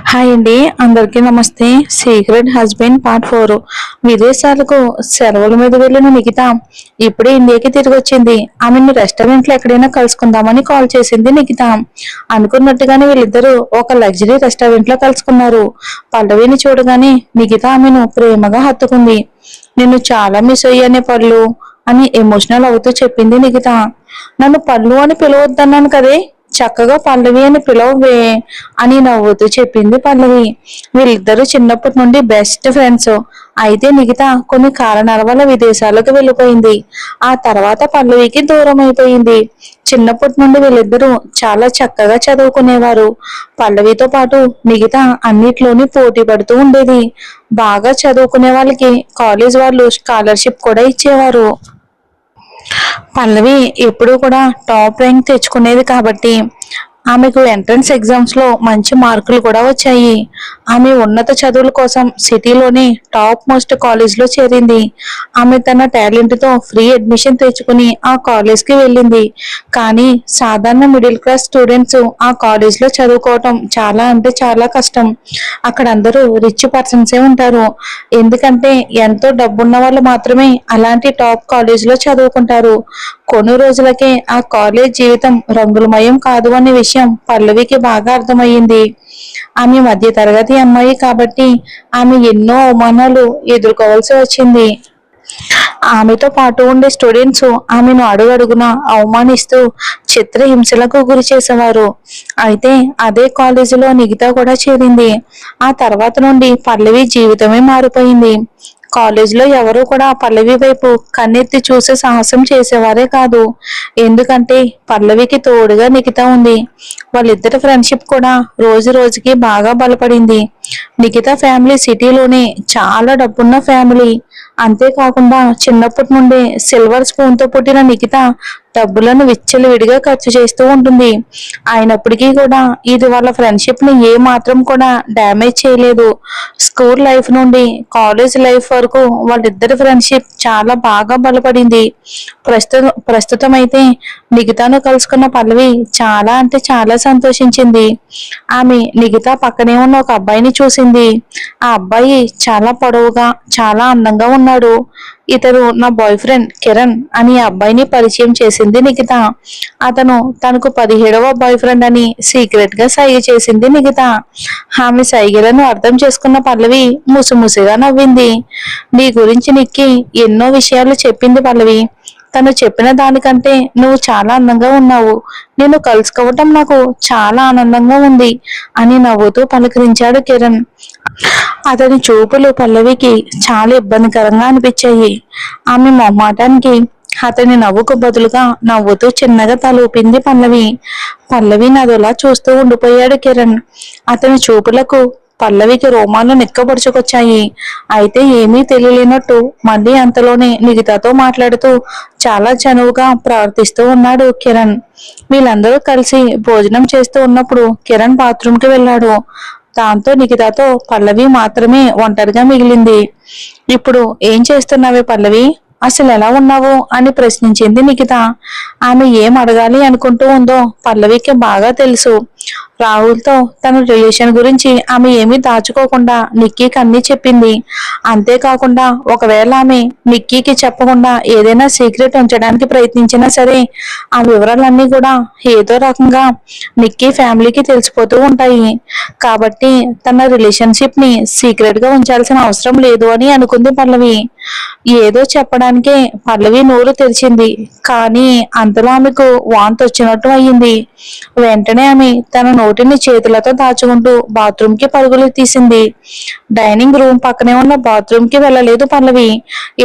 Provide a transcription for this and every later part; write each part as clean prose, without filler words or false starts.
Hi అండి, అందరికీ నమస్తే. Secret husband part 4. విదేశాలకు సెలవుల మీద వెళ్ళిన నిఖిత ఇప్పుడే ఇండియాకి తిరిగి వచ్చింది. ఆమెను రెస్టారెంట్ లో ఎక్కడైనా కలుసుకుందామని కాల్ చేసింది నిఖిత. అనుకున్నట్టుగానే వీళ్ళిద్దరూ ఒక లగ్జరీ రెస్టారెంట్ లో కలుసుకున్నారు. పల్లవిని చూడగానే నిఖిత ఆమెను ప్రేమగా హత్తుకుంది. నిన్ను చాలా మిస్ అయ్యానే పళ్ళు అని ఎమోషనల్ అవుతూ చెప్పింది నిఖిత. నన్ను పళ్ళు అని పిలవద్దన్నాను కదే, చక్కగా పల్లవి అని పిలవవే అని నవ్వుతూ చెప్పింది పల్లవి. వీళ్ళిద్దరూ చిన్నప్పటి నుండి బెస్ట్ ఫ్రెండ్స్. అయితే నిఖిత కొన్ని కారణాల వల్ల విదేశాలకు వెళ్ళిపోయింది. ఆ తర్వాత పల్లవికి దూరం అయిపోయింది. చిన్నప్పటి నుండి వీళ్ళిద్దరూ చాలా చక్కగా చదువుకునేవారు. పల్లవితో పాటు నిఖిత అన్నిట్లోని పోటీ పడుతూ ఉండేది. బాగా చదువుకునే వాళ్ళకి కాలేజ్ వాళ్ళు స్కాలర్షిప్ కూడా ఇచ్చేవారు. పల్లవి ఎప్పుడూ కూడా టాప్ ర్యాంక్ తెచ్చుకునేది కాబట్టి ఆమెకు ఎంట్రన్స్ ఎగ్జామ్స్ లో మంచి మార్కులు కూడా వచ్చాయి. ఆమె ఉన్నత చదువుల కోసం సిటీలోని టాప్ మోస్ట్ కాలేజ్ లో చేరింది. ఆమె తన టాలెంట్ తో ఫ్రీ అడ్మిషన్ తెచ్చుకుని ఆ కాలేజ్ కి వెళ్ళింది. కానీ సాధారణ మిడిల్ క్లాస్ స్టూడెంట్స్ ఆ కాలేజ్ లో చదువుకోవటం చాలా అంటే చాలా కష్టం. అక్కడ అందరూ రిచ్ పర్సన్సే ఉంటారు. ఎందుకంటే ఎంతో డబ్బున్న వాళ్ళు మాత్రమే అలాంటి టాప్ కాలేజ్ లో చదువుకుంటారు. కొన్ని రోజులకే ఆ కాలేజ్ జీవితం రంగులమయం కాదు అనే విషయం పల్లవికి బాగా అర్థమయ్యింది. ఆమె మధ్య తరగతి అమ్మాయి కాబట్టి ఆమె ఎన్నో అవమానాలు ఎదుర్కోవాల్సి వచ్చింది. ఆమెతో పాటు ఉండే స్టూడెంట్స్ ఆమెను అడుగడుగునా అవమానిస్తూ చిత్రహింసలకు గురి చేసేవారు. అయితే అదే కాలేజీలో నిఖిత కూడా చేరింది. ఆ తర్వాత నుండి పల్లవి జీవితమే మారిపోయింది. కాలేజీలో ఎవరూ కూడా పల్లవి వైపు కన్నెత్తి చూసే సాహసం చేసేవారే కాదు. ఎందుకంటే పల్లవికి తోడుగా నిఖిత ఉంది. వాళ్ళిద్దరి ఫ్రెండ్షిప్ కూడా రోజు రోజుకి బాగా బలపడింది. నిఖిత ఫ్యామిలీ సిటీలోనే చాలా డబ్బున్న ఫ్యామిలీ. అంతేకాకుండా చిన్నప్పటి నుండే సిల్వర్ స్పూన్ తో పుట్టిన నిఖిత డబ్బులను విచ్చలవిడిగా ఖర్చు చేస్తూ ఉంటుంది. అయినప్పటికీ కూడా ఇది వాళ్ళ ఫ్రెండ్షిప్ ని ఏ మాత్రం కూడా డ్యామేజ్ చేయలేదు. స్కూల్ లైఫ్ నుండి కాలేజ్ లైఫ్ వరకు వాళ్ళిద్దరి ఫ్రెండ్షిప్ చాలా బాగా బలపడింది. ప్రస్తుతం అయితే నిఖితను కలుసుకున్న పల్లవి చాలా అంటే చాలా సంతోషించింది. ఆమె నిఖిత పక్కనే ఉన్న ఒక అబ్బాయిని చూసింది. ఆ అబ్బాయి చాలా పొడవుగా చాలా అందంగా ఉన్నాడు. ఇతడు నా బాయ్ ఫ్రెండ్ కిరణ్ అని ఆ అబ్బాయిని పరిచయం చేసింది నిఖిత. అతను తనకు 17వ బాయ్ ఫ్రెండ్ అని సీక్రెట్ గా సైగ చేసింది నిఖిత. ఆమె సైగలను అర్థం చేసుకున్న పల్లవి ముసిముసిగా నవ్వింది. నీ గురించి నిక్కి ఎన్నో విషయాలు చెప్పింది పల్లవి. తను చెప్పిన దానికంటే నువ్వు చాలా అందంగా ఉన్నావు. నిన్ను కలుసుకోవటం నాకు చాలా ఆనందంగా ఉంది అని నవ్వుతూ పలకరించాడు కిరణ్. అతని చూపులు పల్లవికి చాలా ఇబ్బందికరంగా అనిపించాయి. ఆమె మొహమాటానికి అతని నవ్వుకు బదులుగా నవ్వుతూ చిన్నగా తల ఊపింది పల్లవి. పల్లవి నదిలా చూస్తూ ఉండిపోయాడు కిరణ్. అతని చూపులకు పల్లవికి రోమాలు నిక్కబొడుచుకొచ్చాయి. అయితే ఏమీ తెలియలేనట్టు మళ్ళీ అంతలోనే నిఖితతో మాట్లాడుతూ చాలా చనువుగా ప్రవర్తిస్తూ ఉన్నాడు కిరణ్. వీళ్ళందరూ కలిసి భోజనం చేస్తూ ఉన్నప్పుడు కిరణ్ బాత్రూమ్ కి వెళ్ళాడు. దాంతో నిఖితతో పల్లవి మాత్రమే ఒంటరిగా మిగిలింది. ఇప్పుడు ఏం చేస్తున్నావే పల్లవి, అసలు ఎలా ఉన్నావు అని ప్రశ్నించింది నిఖిత. ఆమె ఏం అడగాలి అనుకుంటూ ఉందో పల్లవికి బాగా తెలుసు. రాహుల్తో తన రిలేషన్ గురించి ఆమె ఏమీ దాచుకోకుండా నిక్కీకి అన్ని చెప్పింది. అంతేకాకుండా ఒకవేళ ఆమె నిక్కీకి చెప్పకుండా ఏదైనా సీక్రెట్ ఉంచడానికి ప్రయత్నించినా సరే ఆ వివరాలన్నీ కూడా ఏదో రకంగా నిక్కీ ఫ్యామిలీకి తెలిసిపోతూ ఉంటాయి. కాబట్టి తన రిలేషన్షిప్ ని సీక్రెట్ గా ఉంచాల్సిన అవసరం లేదు అని అనుకుంది పల్లవి. ఏదో చెప్పడానికే పల్లవి నోరు తెరిచింది. కానీ అంతలో ఆమెకు వాంతి వచ్చినట్టు అయ్యింది. వెంటనే ఆమె తన నోటిని చేతులతో దాచుకుంటూ బాత్రూమ్ కి పరుగులు తీసింది. డైనింగ్ రూమ్ పక్కనే ఉన్న బాత్రూమ్ కి వెళ్ళలేదు పల్లవి.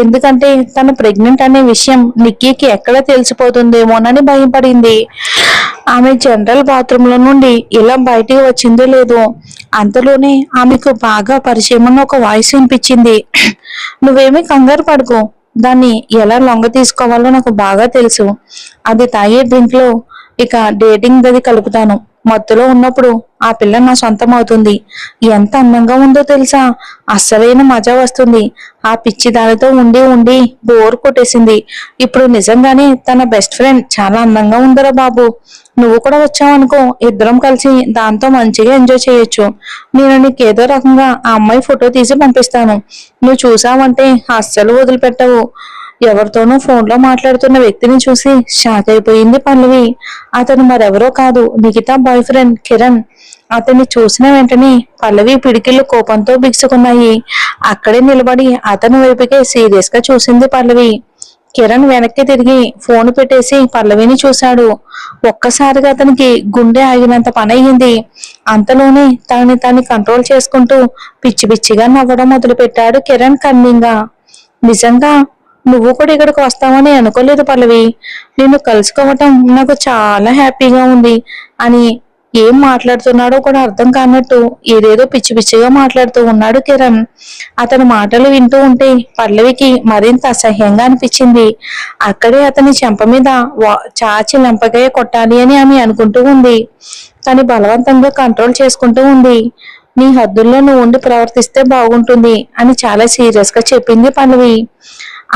ఎందుకంటే తను ప్రెగ్నెంట్ అనే విషయం నిక్కీకి ఎక్కడ తెలిసిపోతుందేమోనని భయపడింది. ఆమె జనరల్ బాత్రూమ్ లో నుండి ఇలా బయటికి వచ్చిందో లేదో అంతలోనే ఆమెకు బాగా పరిచయం ఉన్న ఒక వాయిస్ వినిపించింది. నువ్వేమీ కంగారు పడుకో, దాన్ని ఎలా లొంగ తీసుకోవాలో నాకు బాగా తెలుసు. అది తాగే డ్రింక్ లో ఇక డేటింగ్ గది కలుపుతాను. మత్తులో ఉన్నప్పుడు ఆ పిల్ల నా సొంతం అవుతుంది. ఎంత అందంగా ఉందో తెలుసా? అస్సలైన మజా వస్తుంది. ఆ పిచ్చి దానితో ఉండి ఉండి బోర్ కొట్టేసింది. ఇప్పుడు నిజంగానే తన బెస్ట్ ఫ్రెండ్ చాలా అందంగా ఉందిరా బాబు. నువ్వు కూడా వచ్చావనుకో, ఇద్దరం కలిసి దాంతో మంచిగా ఎంజాయ్ చేయొచ్చు. నేను నీకేదో రకంగా ఆ అమ్మాయి ఫోటో తీసి పంపిస్తాను. నువ్వు చూసావంటే అస్సలు వదిలిపెట్టవు. ఎవరితోనో ఫోన్లో మాట్లాడుతున్న వ్యక్తిని చూసి షాక్ అయిపోయింది పల్లవి. అతను మరెవరో కాదు, నిఖిత బాయ్ ఫ్రెండ్ కిరణ్. అతన్ని చూసిన వెంటనే పల్లవి పిడికిళ్ళు కోపంతో బిగుసుకున్నాయి. అక్కడే నిలబడి అతని వైపుకే సీరియస్ గా చూసింది పల్లవి. కిరణ్ వెనక్కి తిరిగి ఫోన్ పెట్టేసి పల్లవిని చూశాడు. ఒక్కసారిగా అతనికి గుండె ఆగినంత పని అయ్యింది. అంతలోనే తనని తాను కంట్రోల్ చేసుకుంటూ పిచ్చి పిచ్చిగా నవ్వడం మొదలు పెట్టాడు కిరణ్ కన్నీంగా. నిజంగా నువ్వు కూడా ఇక్కడికి వస్తావని అనుకోలేదు పల్లవి. నిన్ను కలుసుకోవటం నాకు చాలా హ్యాపీగా ఉంది అని ఏం మాట్లాడుతున్నాడో కూడా అర్థం కానట్టు ఏదేదో పిచ్చి పిచ్చిగా మాట్లాడుతూ ఉన్నాడు కిరణ్. అతని మాటలు వింటూ ఉంటే పల్లవికి మరింత అసహ్యంగా అనిపించింది. అక్కడే అతని చెంప మీద చాచి లెంపకాయ కొట్టాలి అని ఆమె అనుకుంటూ ఉంది. కానీ బలవంతంగా కంట్రోల్ చేసుకుంటూ ఉంది. నీ హద్దుల్లో నువ్వు ఉండి ప్రవర్తిస్తే బాగుంటుంది అని చాలా సీరియస్ గా చెప్పింది పల్లవి.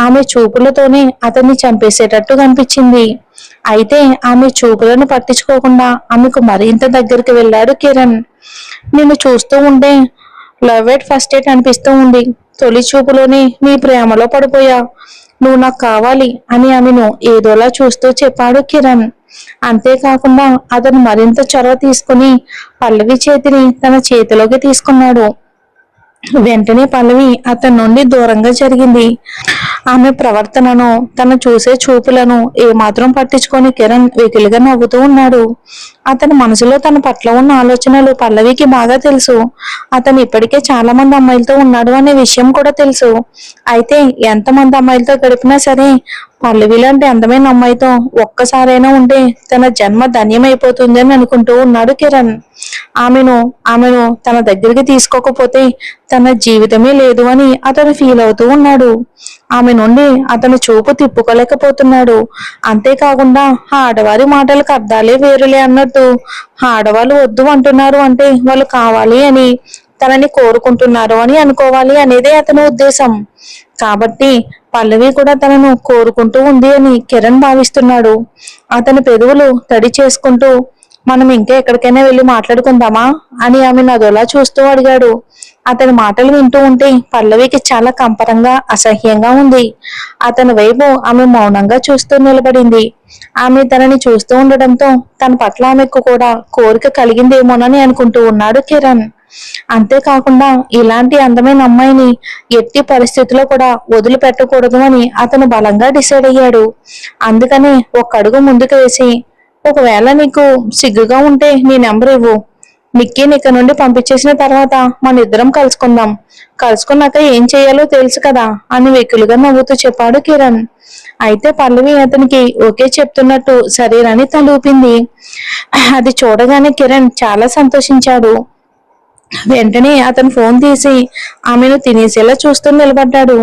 ఆమె చూపులతోనే అతన్ని చంపేసేటట్టు కనిపించింది. అయితే ఆమె చూపులను పట్టించుకోకుండా ఆమెకు మరింత దగ్గరికి వెళ్ళాడు కిరణ్. నిన్ను చూస్తూ ఉంటే లవ్ ఎట్ ఫస్ట్ ఎయిట్ అనిపిస్తూ ఉంది. తొలి చూపులోనే నీ ప్రేమలో పడిపోయా. నువ్వు నాకు కావాలి అని ఆమెను ఏదోలా చూస్తూ చెప్పాడు కిరణ్. అంతేకాకుండా అతను మరింత చొరవ తీసుకుని పల్లవి చేతిని తన చేతిలోకి తీసుకున్నాడు. వెంటనే పల్లవి అతని నుండి దూరంగా జరిగింది. ఆమె ప్రవర్తనను, తను చూసే చూపులను ఏమాత్రం పట్టించుకొని కిరణ్ వెకిలిగా నవ్వుతూ ఉన్నాడు. అతని మనసులో తన పట్ల ఉన్న ఆలోచనలు పల్లవికి బాగా తెలుసు. అతను ఇప్పటికే చాలా మంది అమ్మాయిలతో ఉన్నాడు అనే విషయం కూడా తెలుసు. అయితే ఎంతమంది అమ్మాయిలతో గడిపినా సరే పల్లవి లాంటి అందమైన అమ్మాయితో ఒక్కసారైనా ఉంటే తన జన్మ ధన్యమైపోతుంది అని అనుకుంటూ ఉన్నాడు కిరణ్. ఆమెను తన దగ్గరికి తీసుకోకపోతే తన జీవితమే లేదు అని అతను ఫీల్ అవుతూ ఉన్నాడు. ఆమె నుండి అతను చూపు తిప్పుకోలేకపోతున్నాడు. అంతేకాకుండా ఆ ఆడవారి మాటలకు అర్థాలే వేరులే అన్నట్టు ఆడవాళ్ళు వద్దు అంటున్నారు అంటే వాళ్ళు కావాలి అని, తనని కోరుకుంటున్నారు అని అనుకోవాలి అనేదే అతని ఉద్దేశం. కాబట్టి పల్లవి కూడా తనను కోరుకుంటూ ఉంది అని కిరణ్ భావిస్తున్నాడు. అతని పెదవులు తడి చేసుకుంటూ మనం ఇంకా ఎక్కడికైనా వెళ్ళి మాట్లాడుకుందామా అని ఆమెను అదోలా చూస్తూ అడిగాడు. అతని మాటలు వింటూ ఉంటే పల్లవికి చాలా కంపరంగా అసహ్యంగా ఉంది. అతని వైపు ఆమె మౌనంగా చూస్తూ నిలబడింది. ఆమె తనని చూస్తూ ఉండడంతో తన పట్ల ఆమెకు కూడా కోరిక కలిగిందేమోనని అనుకుంటూ ఉన్నాడు కిరణ్. అంతేకాకుండా ఇలాంటి అందమైన అమ్మాయిని ఎట్టి పరిస్థితిలో కూడా వదిలిపెట్టకూడదు అని అతను బలంగా డిసైడ్ అయ్యాడు. అందుకని ఒక అడుగు ముందుకు వేసి, ఒకవేళ నీకు సిగ్గుగా ఉంటే నీ నెంబర్ ఇవ్వు. నిక్కీని ఇక్కడ నుండి పంపించేసిన తర్వాత మన ఇద్దరం కలుసుకుందాం. కలుసుకున్నాక ఏం చేయాలో తెలుసు కదా అని వెకులుగా నవ్వుతూ చెప్పాడు కిరణ్. అయితే పల్లవి అతనికి ఓకే చెప్తున్నట్టు సరేనని తలూపింది. అది చూడగానే కిరణ్ చాలా సంతోషించాడు. వెంటనే అతను ఫోన్ తీసి ఆమెను తినేసేలా చూస్తూ నిలబడ్డాడు.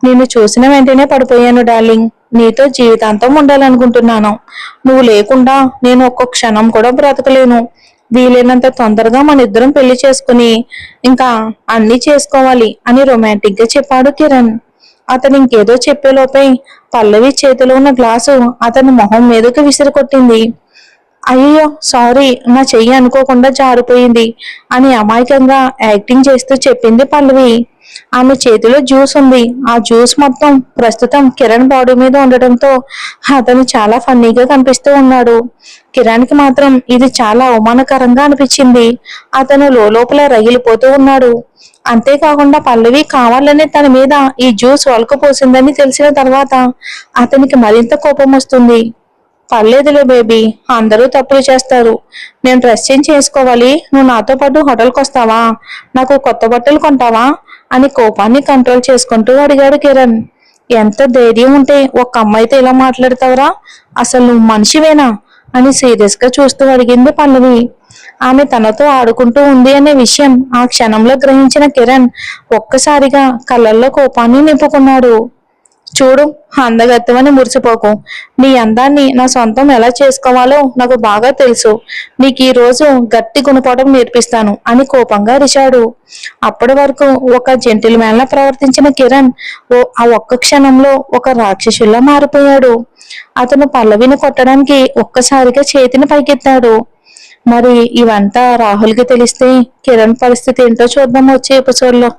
నిన్ను చూసిన వెంటనే పడిపోయాను డార్లింగ్. నీతో జీవితాంతం ఉండాలనుకుంటున్నాను. నువ్వు లేకుండా నేను ఒక్క క్షణం కూడా బ్రతకలేను. వీలైనంత తొందరగా మన ఇద్దరం పెళ్లి చేసుకుని ఇంకా అన్ని చేసుకోవాలి అని రొమాంటిక్ గా చెప్పాడు కిరణ్. అతను ఇంకేదో చెప్పేలోపై పల్లవి చేతిలో ఉన్న గ్లాసు అతని మొహం మీదకి విసిరికొట్టింది. అయ్యో సారీ, నా చెయ్యి అనుకోకుండా జారిపోయింది అని అమాయకంగా యాక్టింగ్ చేస్తూ చెప్పింది పల్లవి. ఆమె చేతిలో జ్యూస్ ఉంది. ఆ జ్యూస్ మొత్తం ప్రస్తుతం కిరణ్ బాడీ మీద ఉండటంతో అతను చాలా ఫన్నీగా కనిపిస్తూ ఉన్నాడు. కిరణ్ కి మాత్రం ఇది చాలా అవమానకరంగా అనిపించింది. అతను లోపల రగిలిపోతూ ఉన్నాడు. అంతేకాకుండా పల్లవి కావాలనే తన మీద ఈ జ్యూస్ వలకపోసిందని తెలిసిన తర్వాత అతనికి మరింత కోపం వస్తుంది. పర్లేదులే బేబీ, అందరూ తప్పులు చేస్తారు. నేను డ్రెస్ చేంజ్ చేసుకోవాలి. నువ్వు నాతో పాటు హోటల్కి వస్తావా? నాకు కొత్త బట్టలు కొంటావా అని కోపాన్ని కంట్రోల్ చేసుకుంటూ అడిగాడు కిరణ్. ఎంత ధైర్యం ఉంటే ఒక అమ్మాయితో ఇలా మాట్లాడతావురా? అసలు నువ్వు మనిషివేనా అని సీరియస్ గా చూస్తూ అడిగింది పల్లవి. ఆమె తనతో ఆడుకుంటూ ఉంది అనే విషయం ఆ క్షణంలో గ్రహించిన కిరణ్ ఒక్కసారిగా కళ్ళల్లో కోపాన్ని నింపుకున్నాడు. చూడు, అందగత్తెమని మురిసిపోకు. నీ అందాన్ని నా సొంతం ఎలా చేసుకోవాలో నాకు బాగా తెలుసు. నీకు ఈ రోజు గట్టి గుణపాఠం నేర్పిస్తాను అని కోపంగా అరిచాడు. అప్పటి వరకు ఒక జెంటిల్‌మ్యాన్‌లా ప్రవర్తించిన కిరణ్ ఆ ఒక్క క్షణంలో ఒక రాక్షసుల్లా మారిపోయాడు. అతను పల్లవిని కొట్టడానికి ఒక్కసారిగా చేతిని పైకెత్తాడు. మరి ఇవంతా రాహుల్‌కి తెలిస్తే కిరణ్ పరిస్థితి ఏంటో చూద్దాం వచ్చే ఎపిసోడ్‌లో.